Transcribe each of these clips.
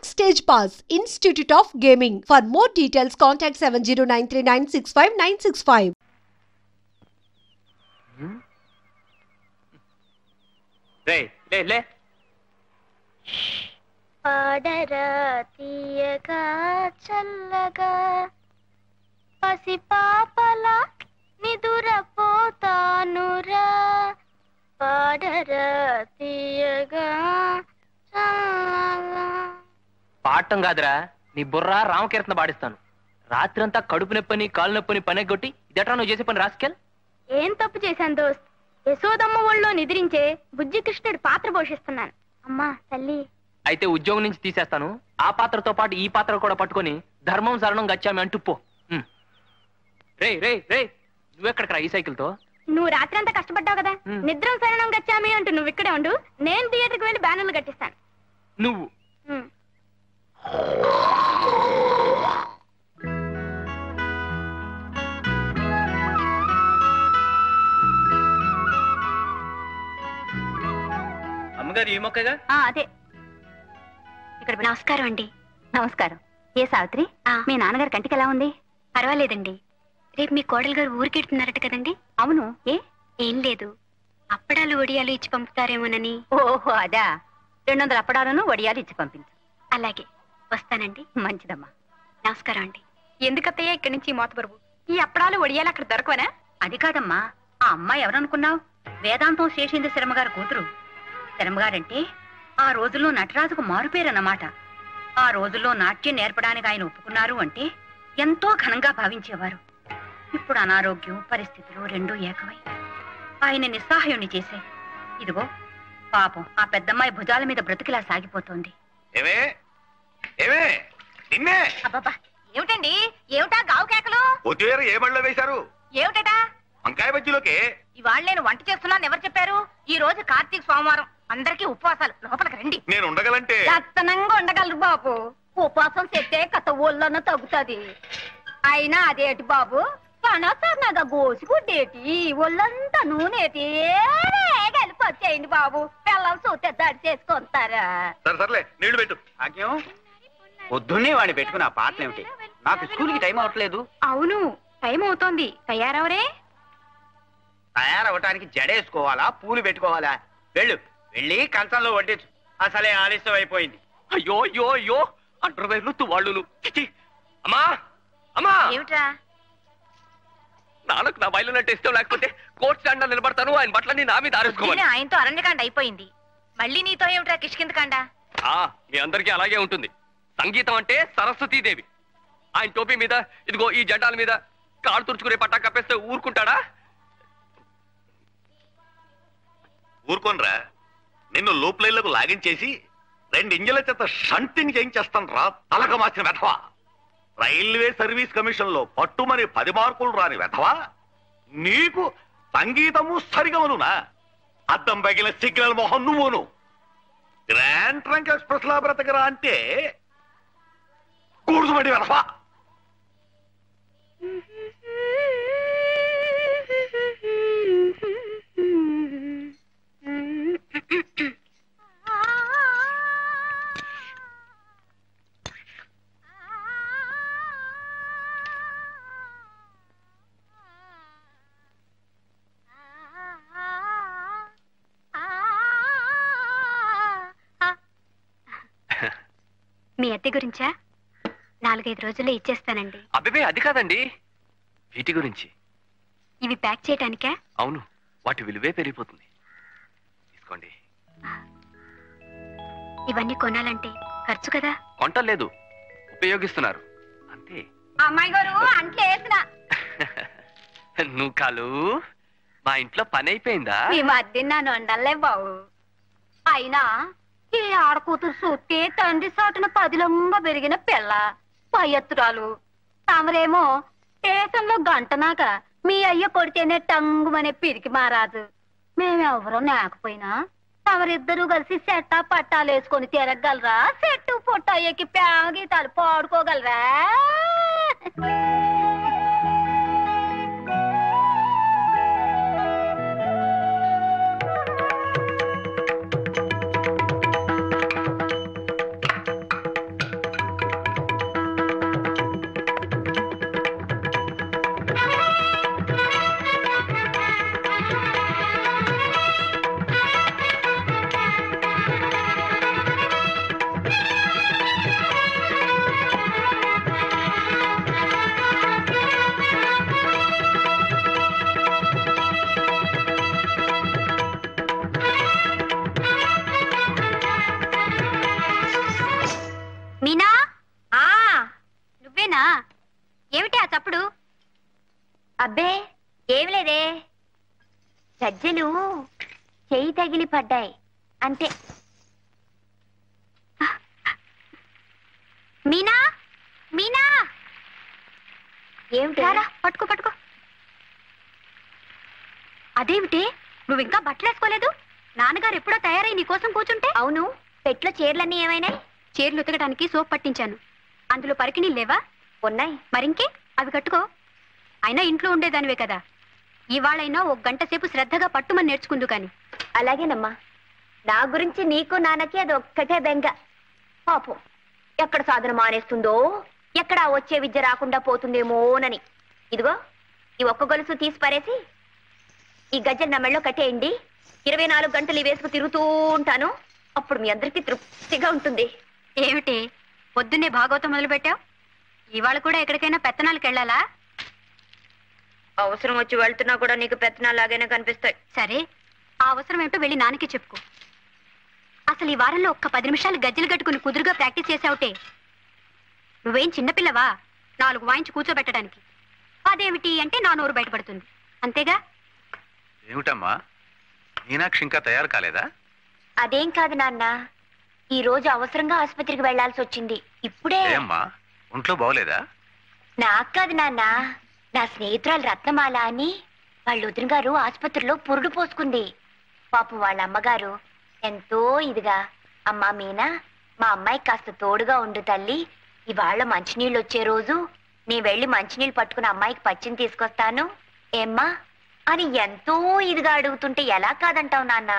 Backstage Pass, Institute of Gaming. For more details, contact 7093965965965. లే పాడరా తీయగా చల్లగా పసిపాపలా నిదురపోతానురా పాడరా తీయగా చల్లగా. పాడటం కాదురా, నీ బుర్ర రామకీర్తన పాడిస్తాను. రాత్రంతా కడుపు నొప్పని కాలు నొప్పని పనెగొట్టి ఇదట్రా నువ్వు చేసే పని రాసుకెల్. ఏం తప్పు చేశాను దోస్త్? యశోదమ్మ ఒళ్ళో నిద్రించే బుజ్జి కృష్ణుడి పాత్ర పోషిస్తున్నాను. అమ్మా తల్లి, అయితే ఉద్యోగం నుంచి తీసేస్తాను. ఆ పాత్రతో పాటు ఈ పాత్ర కూడా పట్టుకొని ధర్మం శరణం గచ్చామి అంటూ పో. రే రే రే, నువ్వెక్కడికి ఈ సైకిల్ తో? నువ్వు రాత్రి అంతా కష్టపడ్డావు కదా, నిద్రం శరణం గచ్చామి అంటూ నువ్వు ఇక్కడే ఉండు, నేను థియేటర్కి వెళ్ళి బ్యానర్లు కట్టిస్తాను. నువ్వు అమ్మగారు ఈ మొక్కగా? అదే. ఇక్కడ నమస్కారం అండి. నమస్కారం. ఏ సావిత్రి, మీ నాన్నగారి కంటికి ఎలా ఉంది? పర్వాలేదండి. రేపు మీ కోడలు గారు ఊరికెడుతున్నారట కదండి? అవును. ఏం లేదు, అప్పడాలు వడియాలు ఇచ్చి పంపుతారేమోనని. ఓహో అదా, 200 అప్పడాలను వడియాలు ఇచ్చి పంపించు. అలాగే, వస్తానండి. మంచిదమ్మా. నమస్కారం అండి. ఎందుకత్తయ్యా ఇక్కడి నుంచి మోతబరువు? ఈ అప్పడాలు వడియాలు అక్కడ దొరకవనా? అది కాదమ్మా, ఆ అమ్మాయి ఎవరనుకున్నావు? వేదాంతం శేషేంద్ర శర్మగారి కూతురు. శర్మగారంటే ఆ రోజుల్లో నటరాజుకు మారుపేరన్నమాట. ఆ రోజుల్లో నాట్యం నేర్పడానికి ఆయన ఒప్పుకున్నారు అంటే ఎంతో ఘనంగా భావించేవారు. ఇప్పుడు అనారోగ్యం పరిస్థితులు రెండూ ఏకమై ఆయన నిస్సహాయుణ్ణి చేశాయి. ఇదిగో పాపం ఆ పెద్దమ్మాయి భుజాల మీద బ్రతికిలా సాగిపోతోంది. అబ్బబ్బా, ఏమిటండి? ఏమిటా గావు కేకలు? ఏ బళ్ళో వేశారు? ఏమిటా? వంకాయ బజ్జీలోకే. ఇవాళ నేను వంట చేస్తున్నాను ఎవరు చెప్పారు? ఈ రోజు కార్తీక సోమవారం, అందరికీ ఉపవాసాలు. లోపలికి రండి. నేను ఉండగలంటే లక్షణంగా ఉండగలరు బాబు. ఉపవాసం చెప్తే కథ ఒళ్ళన్న తగ్గుతుంది. అయినా అదేటి బాబు, కనసన్నగా గోసుకుంటేటి ఒళ్ళంతా నూనెటి కలిపి వచ్చేయండి బాబు. పిల్లలు చూస్తే దాడి చేసుకుంటారా? సర్లే నీళ్లు పెట్టు. పొద్దున్నే వాడిని పెట్టుకుని ఆ పాటలు ఏమిటి? నాకు స్కూల్కి టైం అవట్లేదు. అవును, టైం అవుతోంది. తయారవరే? తయారవటానికి జడేసుకోవాలా, పూలు పెట్టుకోవాలా? వెళ్ళి కంచంలో వడ్డించు. అసలే ఆలస్యం అయిపోయింది. అయ్యో అయ్యో అయ్యో, అంటర్వేర్లు తువాళ్ళు. అమ్మా అమ్మా, ఏమిట్రా? నాన్నకు నా బయలు నట్టు ఇష్టం లేకపోతే కోర్టు స్టాండ్ నిలబడతాను. ఆయన బట్టలన్నీ నా మీద ఆరేసుకోవాలి. ఆయనతో అరణ్యకాండ అయిపోయింది, మళ్ళీ నీతో ఏమిట్రా కిష్కిందకాండ? మీ అందరికీ అలాగే ఉంటుంది. సంగీతం అంటే సరస్వతీదేవి. ఆయన టోపీ మీద ఇదిగో ఈ జెండాల మీద కాళ్ళు తుడుచుకునే పట్టా కప్పేస్తే ఊరుకుంటాడా? ఊరుకోనరా, నిన్ను లూప్ లైన్లకు లాగించేసి 2 ఇంజల చేత షంటింగ్ చేయించేస్తాను రా తలక మార్చిన వెధవా. రైల్వే సర్వీస్ కమిషన్ లో పట్టుమని 10 మార్కులు రాని వెధవా, నీకు సంగీతము సరిగమనునా? అద్దం పగిలిన సిగ్నల్ మొహం నువ్వును. గ్రాండ్ ట్రంక్ ఎక్స్ప్రెస్ లా బ్రతకరా అంటే కూర్చుబడి వెధవా. మీ అద్దె గురించా? 4-5 రోజుల్లో ఇచ్చేస్తానండి. అబ్బే అది కాదండి, వీటి గురించి. ఇవి ప్యాక్ చేయటానికా? అవును, వాటి విలువే పెరిగిపోతుంది. తీసుకోండి. ఇవన్నీ కొనాలంటే ఖర్చు కదా? కొంటలేదు, ఉపయోగిస్తున్నారు అంతే. అమ్మాయి గారు అంట్లో వేసిన నువ్వు కాలు మా ఇంట్లో పని అయిపోయిందా? ఈ మధ్య నన్ను వండలే బావు. అయినా ఈ ఆడకూతురు చూస్తే తండ్రి సాటున 10లంగా పెరిగిన పిల్ల పయ్యత్తురాలు. తమరేమో స్టేషన్లో గంటనాక మీ అయ్య కొడితేనే టంగుమనే పిరికి మారాజు. మేమెవరో లేకపోయినా తమరిద్దరూ కలిసి సెట్టా పట్టాలు వేసుకొని తిరగలరా? చెట్టు పొట్ట ఎక్కి ప్యాగీతాలు పాడుకోగలరా? మీనా నువ్వేనా? ఏమిటి ఆ చప్పుడు? అబ్బే ఏమి లేదే, గజ్జెలు చెయ్యి తగిలి పడ్డాయి అంతే. మీనా మీనా ఏమిటి? పట్టుకో పట్టుకో. అదేమిటి నువ్వు ఇంకా బట్టలు వేసుకోలేదు? నాన్నగారు ఎప్పుడో తయారై నీకోసం కూర్చుంటే. అవును, పెట్లో చీరలన్నీ ఏమైనాయి? చీరలు ఉతకడానికి సోప్ పట్టించాను. అందులో పరికిణీ లేవా? ఉన్నాయి. మరింకే అవి కట్టుకో. అయినా ఇంట్లో ఉండేదానివే కదా, ఇవాళైనా ఒక గంట సేపు శ్రద్ధగా పట్టుమని నేర్చుకుందు కాని. అలాగేనమ్మా. నా గురించి నీకు నాన్నకి అది ఒక్కటే బెంగ. పాపం ఎక్కడ సాధన మానేస్తుందో, ఎక్కడ వచ్చే విద్య రాకుండా పోతుందేమోనని. ఇదిగో ఈ ఒక్క గొలుసు తీసి పారేసి ఈ గజ్జలు నా మెళ్ళో కట్టేయండి. 24 గంటలు వేసుకు తిరుగుతూ ఉంటాను. అప్పుడు మీ అందరికీ తృప్తిగా ఉంటుంది. ఏమిటి పొద్దున్నే భాగవతం మొదలు పెట్టావు? ఇవాళ కూడా ఎక్కడికైనా పెత్తనాలకు వెళ్ళాలా? అవసరం వచ్చి వెళ్తున్నా కూడా నీకు పెత్తనాలాగైనా కనిపిస్తాయి. సరే, ఆ అవసరం ఏమిటో వెళ్ళి నాన్నకి చెప్పుకో. అసలు ఈ వారంలో ఒక్క 10 నిమిషాలు గజ్జలు కట్టుకుని కుదురుగా ప్రాక్టీస్ చేసావుటే. నువ్వేం చిన్నపిల్లవా 4 వాయించి కూర్చోబెట్టడానికి? అదేమిటి అంటే నా నోరు బయటపడుతుంది అంతేగా. ఏమిటమ్మా, మీనాక్షి ఇంకా తయారు కాలేదా? అదేం కాదు నాన్న, ఈ రోజు అవసరంగా ఆసుపత్రికి వెళ్లాల్సి వచ్చింది. ఇప్పుడే. ఏమ్మా, ఒంట్లో బాగోలేదా? నాకు కాదు నాన్న, నా స్నేహితురాలు రత్నమాల అని వాళ్ళ వదిన గారు ఆసుపత్రిలో పురుడు పోసుకుంది. పాపం వాళ్ళ అమ్మగారు ఎంతో ఇదిగా, అమ్మా మీనా, మా అమ్మాయి కాస్త తోడుగా ఉండు తల్లి, ఇవాళ మంచినీళ్ళు వచ్చే రోజు నీ వెళ్ళి మంచినీళ్ళు పట్టుకుని అమ్మాయికి పచ్చిని తీసుకొస్తాను ఏమ్మా అని ఎంతో ఇదిగా అడుగుతుంటే ఎలా కాదంటావు నాన్న?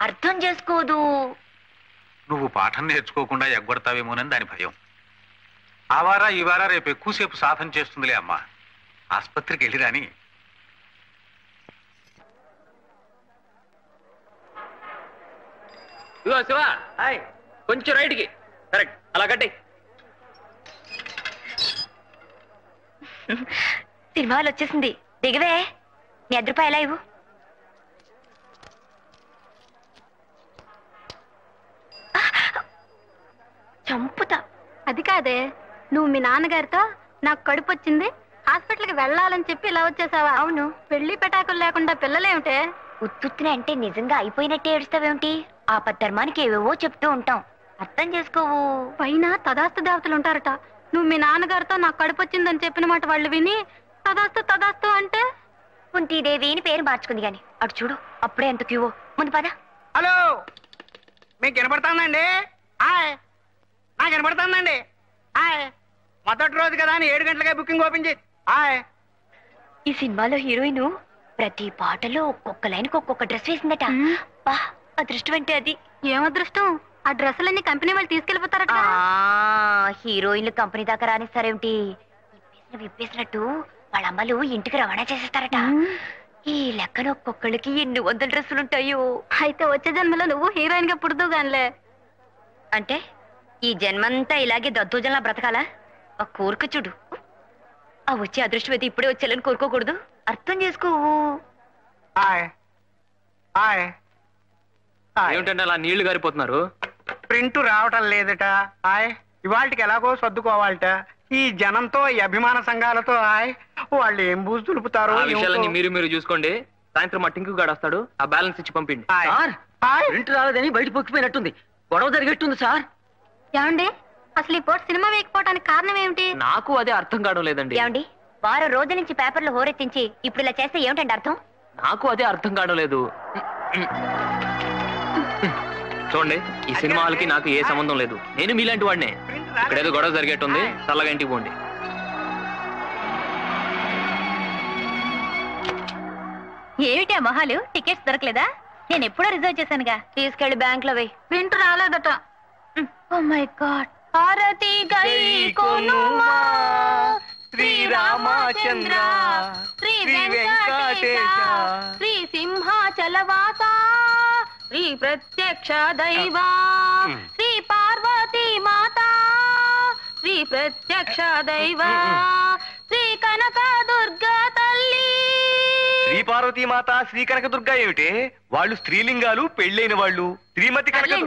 అర్థం చేసుకోదు. నువ్వు పాఠం నేర్చుకోకుండా ఎగ్గొడతావేమోనని దాని భయం. ఆ వారా ఈ వారా రేపు ఎక్కువసేపు సాధన చేస్తుందిలే అమ్మా. ఆసుపత్రికి వెళ్ళిరాని. శివ కొంచెం రైట్కి. కరెక్ట్, అలా కట్టే. సినిమాలు వచ్చేసింది, దిగవే. నీ ₹1 ఇవ్వు. చంపుతా. అది కాదే, నువ్వు మీ నాన్నగారితో నాకు కడుపు వచ్చింది హాస్పిటల్కి వెళ్ళాలని చెప్పి ఇలా వచ్చేసావా? అవును. పెళ్లి పెటాకులు లేకుండా పిల్లలేమిటే? ఉత్తుత్తునే అంటే నిజంగా అయిపోయినట్టే ఏడుస్తావేమిటి? ఆపద్ధర్మానికి ఏవేవో చెప్తూ ఉంటాం, అర్థం చేసుకోవు. పైన తదాస్తు దేవతలు ఉంటారట. నువ్వు మీ నాన్నగారితో నాకు కడుపు వచ్చిందని చెప్పిన మాట వాళ్ళు విని తదాస్తు తదాస్తు అంటే కుంతీదేవి అని పేరు మార్చుకుంది. గాని అటు చూడు, అప్పుడే ఎంత క్యూవో. ముందు పద. హలో, మీకు వినపడుతుందండి? నాకు వినపడుతుందండి. మొదటి రోజు కదా అని 7 గంటలకే బుకింగ్ ఓపెన్ చేసి. ఈ సినిమాలో హీరోయిన్ ప్రతి పాటలో ఒక్కొక్క లైన్కి ఒక్కొక్క డ్రెస్ వేసిందట. బా, అదృష్టం అంటే అది. ఏం అదృష్టం? ఆ డ్రెస్సులన్నీ కంపెనీ వాళ్ళు తీసుకెళ్లిపోతారట. హీరోయిన్లు కంపెనీ దాకా రానిస్తారేమిటి? విప్పేసినట్టు వాళ్ళ అమ్మలు ఇంటికి రవాణా చేసేస్తారట. ఈ లెక్కన ఒక్కొక్కళ్ళకి ఎన్ని 100 డ్రెస్సులుంటాయో. అయితే వచ్చే జన్మలో నువ్వు హీరోయిన్ గా పుడుతూ గానిలే. అంటే ఈ జన్మంతా ఇలాగే దద్దోజనలా బ్రతకాలా? ఆ కోరిక చూడు. ఆ వచ్చే అదృష్టం అయితే ఇప్పుడే వచ్చేయాలని కోరుకోకూడదు. అర్థం చేసుకోవు. ఏమిటంటే అలా నీళ్లు గారిపోతున్నారు? ప్రింట్ రావటం లేదట. ఇవాళకి ఎలాగో సర్దుకోవాలట. ఈ జనంతో, ఈ అభిమాన సంఘాలతో వాళ్ళు ఏం బూజు దులుపుతారో. ఆ విషయాలన్నీ మీరు చూసుకోండి. సాయంత్రం మా టింకు గాడు వస్తాడు, ఆ బ్యాలెన్స్ ఇచ్చి పంపిండి. ప్రింట్ రాలేదని బయట పొక్కిపోయినట్టుంది, గొడవ జరిగేట్టుంది సార్. ఏమండి, అసలు ఈ పూట సినిమా వేయకపోవడానికి కారణం ఏమిటి? నాకు అదే అర్థం కావడం లేదండి. ఏమండి, వారం రోజుల నుంచి పేపర్లు హోరెత్తించి ఇప్పుడు ఇలా చేస్తే ఏమిటండి అర్థం? నాకు అదే అర్థం కావడం లేదు. చూడండి, ఈ సినిమాలకి నాకు ఏ సంబంధం లేదు. నేను మీలాంటి వాడినే. ఇక్కడేదో గొడవ జరిగేట్టుంది, చల్లగా ఇంటికి పోండి. ఏమిటి ఆ మొహాలు? టికెట్స్ దొరకలేదా? నేను ఎప్పుడో రిజర్వ్ చేశానుగా. తీసుకెళ్లి బ్యాంక్ లో వేయి. ప్రింట్ రాలేదట. Oh my god. హారతి గై కొనుమా శ్రీ రామచంద్ర, శ్రీ వెంకటేశ, శ్రీ సింహాచలవాస, శ్రీ ప్రత్యక్ష దైవా, శ్రీ పార్వతీ మాతా, శ్రీ ప్రత్యక్ష దైవా, శ్రీ కనక దుర్గా తల్లి. శ్రీ పార్వతీ మాత, శ్రీ కనక దుర్గా ఏమిటి? వాళ్ళు స్త్రీలింగాలు, పెళ్ళైన వాళ్ళు. శ్రీమతి కనక.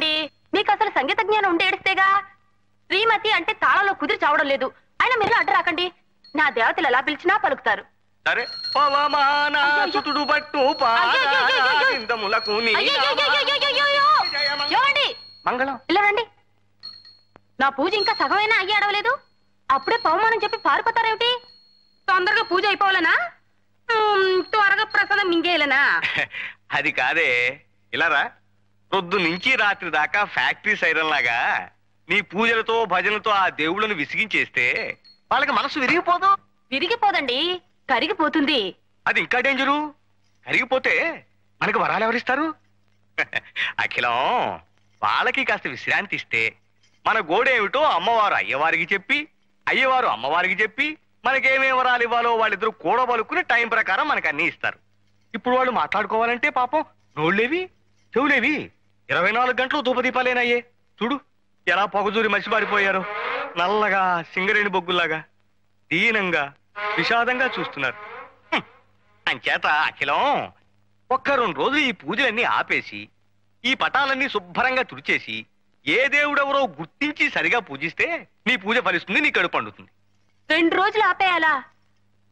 మీకు అసలు సంగీత జ్ఞానం ఉంటే ఏడిస్తేగా. శ్రీమతి అంటే తాళంలో కుదిరి చావడం లేదు. అయినా మీరు అడ్డు రాకండి. నా దేవతలు ఎలా పిలిచినా పలుకుతారు. సరే పవమాన సుతుడు పట్టు పాదములకు ఏమండి మంగళం. ఇలా రండి. నా పూజ ఇంకా సగమైనా అయ్యి అడవలేదు. అప్పుడే పవమానం చెప్పి పారిపోతారేమిటి? తొందరగా పూజ అయిపోవాలనా? త్వరగా ప్రసాదం మింగేయాలనా? అది కాదే, ఇలారా. పొద్దు నుంచి రాత్రి దాకా ఫ్యాక్టరీ సైరన్ లాగా నీ పూజలతో భజనలతో ఆ దేవుళ్ళను విసిగించేస్తే వాళ్ళకి మనసు విరిగిపోదు. విరిగిపోదండి, కరిగిపోతుంది. అది ఇంకా డేంజరు. కరిగిపోతే మనకి వరాలు ఎవరిస్తారు? అఖిలం, వాళ్ళకి కాస్త విశ్రాంతి ఇస్తే మన గోడేమిటో అమ్మవారు అయ్యవారికి చెప్పి, అయ్యవారు అమ్మవారికి చెప్పి మనకేమేం వరాలు ఇవ్వాలో వాళ్ళిద్దరూ కూడబలుకుని టైం ప్రకారం మనకు అన్ని ఇస్తారు. ఇప్పుడు వాళ్ళు మాట్లాడుకోవాలంటే పాపం నోళ్ళేవి చెవులేవి 24 గంటలు ధూపదీపాలేనయ్యే. చూడు ఎలా పొగజూరి మసిబారిపోయారు. నల్లగా సింగరేణి బొగ్గుల్లాగా దీనంగా విషాదంగా చూస్తున్నారు. అంచేత అఖిలం, ఒక్క 2 రోజులు ఈ పూజలన్నీ ఆపేసి ఈ పటాలన్నీ శుభ్రంగా తుడిచేసి ఏ దేవుడెవరో గుర్తించి సరిగా పూజిస్తే నీ పూజ ఫలిస్తుంది, నీ కడుపు పండుతుంది. 2 రోజులు ఆపేయాలా?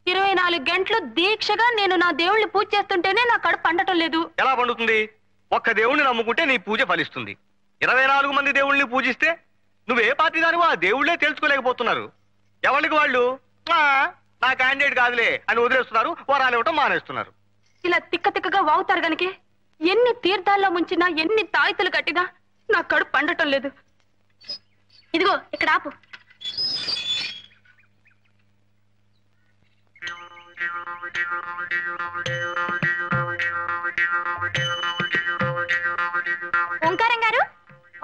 24 గంటలు దీక్షగా నేను నా దేవుళ్ళని పూజ చేస్తుంటేనే నా కడుపు పండటం లేదు. ఎలా పండుతుంది? ఒక్క దేవుణ్ణి నమ్ముకుంటే నీ పూజ ఫలిస్తుంది. 24 మంది దేవుళ్ళని పూజిస్తే నువ్వే పార్టీ దానివో ఆ దేవుళ్ళే తెలుసుకోలేకపోతున్నారు. ఎవరికి వాళ్ళు నా క్యాండిడేట్ కాదులే అని వదిలేస్తున్నారు, వరాలు ఇవ్వటం మానేస్తున్నారు. ఇలా తిక్క తిక్కగా వాగుతారు గనకే ఎన్ని తీర్థాల్లో ముంచినా, ఎన్ని తాయితులు కట్టినా నా కడుపు పండటం లేదు. ఇదిగో ఇక్కడ ఆపు. ఓంకారం గారు,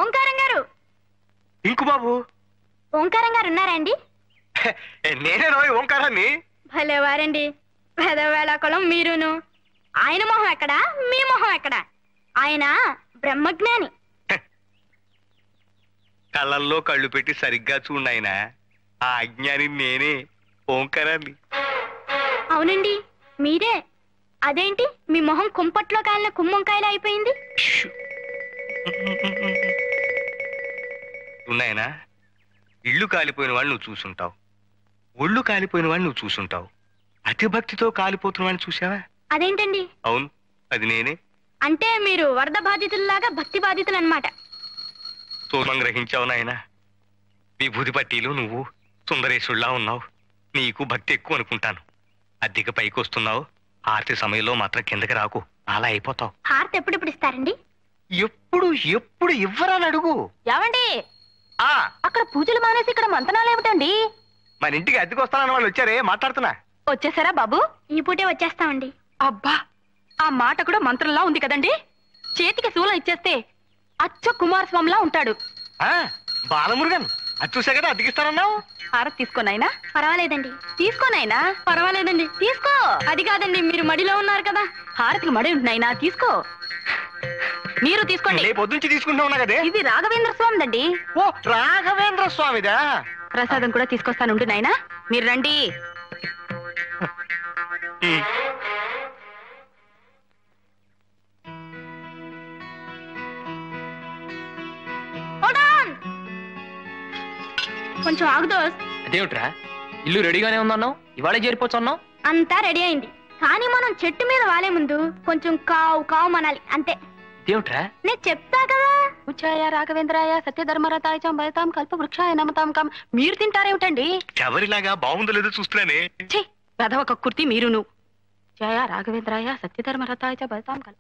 ఓంకారం గారు. ఇంకు బాబు, ఓంకారం గారు ఉన్నారా అండి? నేనే రోయ్ ఓంకారాన్ని. భలేవారండి, పెదవేళాకులం మీరును. ఆయన మొహం ఎక్కడా, మీ మొహం ఎక్కడా? ఆయన బ్రహ్మజ్ఞాని. కళ్ళల్లో కళ్ళు పెట్టి సరిగ్గా చూడాయన. ఆ అజ్ఞాని నేనే, ఓంకారాన్ని. అవునండి మీరే. అదేంటి మీ మొహం కుంపట్లో కాలిన కుమ్మంకాయలు అయిపోయింది? ఉన్నాయనా, ఇళ్ళు కాలిపోయిన వాళ్ళు నువ్వు చూసుంటావు, ఒళ్ళు కాలిపోయిన వాళ్ళు నువ్వు చూసుంటావు, అతి భక్తితో కాలిపోతున్న వాడిని చూసావా? అదేంటండి? అవును, అది నేనే. అంటే మీరు వరద బాధితుల్లాగా భక్తి బాధితులు అన్నమాట. సూర్మం గ్రహించావు నాయన. విభూతి పట్టీలు నువ్వు సుందరేశుల్లా ఉన్నావు. నీకు భక్తి ఎక్కువ అనుకుంటాను. అద్దెకి పైకి వస్తున్నావు, ఆర్తి సమయంలో మాత్రం కిందకి రాకు, అలా అయిపోతావు. హారతి ఎప్పుడెప్పుడు ఇస్తారండి? ఎప్పుడు ఎప్పుడు ఇవ్వరని అడుగు. ఏమండి, అక్కడ పూజలు మానేసి ఇక్కడ మంతనాలు ఏమిటండి? మన ఇంటికి అద్దెకి వస్తానన్న వాళ్ళు వచ్చారే, మాట్లాడుతున్నా. వచ్చేసారా బాబు? ఈ పూటే వచ్చేస్తామండి. అబ్బా, ఆ మాట కూడా మంత్రంలా ఉంది కదండి. చేతికి శూలం ఇచ్చేస్తే అచ్చ కుమారస్వామిలా ఉంటాడు. బాలమురుగన్, అది చూసా కదా అద్దెకిస్తానన్నావు. హారతి తీసుకోనైనా? పర్వాలేదండి. తీసుకోనైనా? పర్వాలేదండి. తీసుకో. అది కాదండి, మీరు మడిలో ఉన్నారు కదా. హారతికి మడి ఉంటున్నాయినా, తీసుకో. మీరు తీసుకోండి. పొద్దుంచి తీసుకుంటా కదే. ఇది రాఘవేంద్ర స్వామిదండి. ఓ, రాఘవేంద్ర స్వామిదా? ప్రసాదం కూడా తీసుకొస్తానుండు నాయనా, మీరు రండి. కొంచెం ఆగుదో. అదేమిట్రా, ఇల్లు రెడీగానే ఉందన్నావు, ఇవాళే చేరిపోవచ్చు అన్నావు. అంతా రెడీ అయింది, కానీ మనం చెట్టు మీద వాలే ముందు కొంచెం కావు కావు మనాలి అంతే. ఇదేమిట్రా? నేను చెప్తా కదా. ఉచ్చాయ రాఘవేంద్రాయ సత్యధర్మరతాయ చ బయతాం కల్ప వృక్షాయ నమతాం కం. మీరు తింటారేమిటండి? ఎవరిలాగా బాగుందో లేదో చూస్తున్నానే. పెదవ కక్కుర్తి మీరును. జయ రాఘవేంద్రాయ సత్యధర్మరతాయ చ బయతాం కల్ప.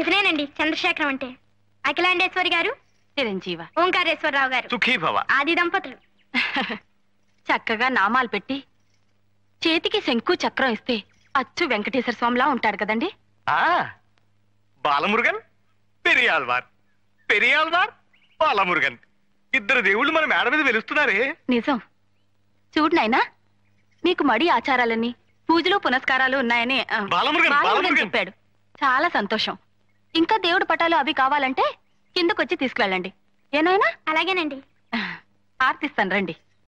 ఇతనేనండి చంద్రశేఖరం అంటే. అఖిలాండేశ్వరి గారు, చిరంజీవ. ఓంకారేశ్వరరావు గారు, సుఖీ భవ. ఆది దంపతులు. చక్కగా నామాలు పెట్టి చేతికి శంకు చక్రం ఇస్తే అచ్చు వెంకటేశ్వర స్వామిలా ఉంటాడు కదండి. బాలమురుగన్, పెరియాల్వార్. పెరియాల్వార్, బాలమురుగన్, ఇద్దరు దేవుళ్ళు మన మేడ మీద వెలుస్తున్నారే. నిజం. చూడు నాయనా, మీకు మడి ఆచారాలన్నీ పూజలు పునస్కారాలు ఉన్నాయని బాలమురుగన్ చెప్పాడు. చాలా సంతోషం. ఇంకా దేవుడు పటాలు అవి కావాలంటే కిందకొచ్చి తీసుకువెళ్ళండి. ఏనాయనా? అలాగేనండి. ఆర్తిస్తాను రండి.